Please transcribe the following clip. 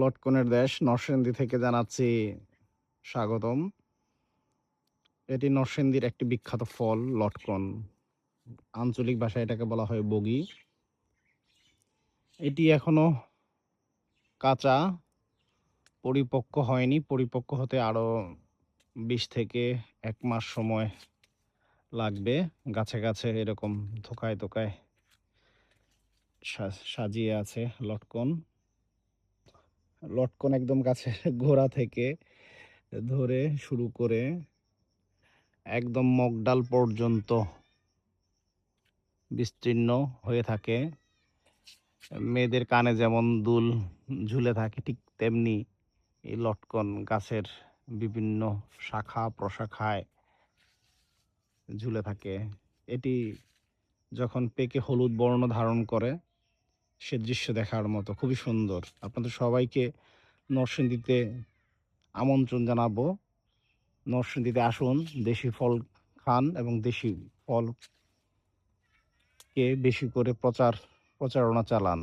লটকনের দেশ নরসিংদী থেকে জানাচ্ছি স্বাগতম। এটি নরসিংদীর একটি বিখ্যাত ফল লটকন। আঞ্চলিক ভাষায় এটাকে বলা হয় বগি। এটি এখনো কাঁচা, পরিপক্ক হয়নি। পরিপক্ক হতে আরো ২০ থেকে ১ মাস সময় লাগবে। গাছে গাছে এরকম থোকায় থোকায় সাজিয়ে আছে লটকন। লটকন একদম গাছের গোড়া থেকে ধরে শুরু করে একদম মগডাল পর্যন্ত বিস্তীর্ণ হয়ে থাকে। মেয়েদের কানে যেমন দুল ঝুলে থাকে, ঠিক তেমনি এই লটকন গাছের বিভিন্ন শাখা প্রশাখায় ঝুলে থাকে। এটি যখন পেকে হলুদ বর্ণ ধারণ করে, সে দৃশ্য দেখার মতো, খুবই সুন্দর। আপনাদের সবাইকে নরসিংদীতে আমন্ত্রণ জানাবো। নরসিংদীতে আসুন, দেশি ফল খান এবং দেশি ফলকে বেশি করে প্রচারণা চালান।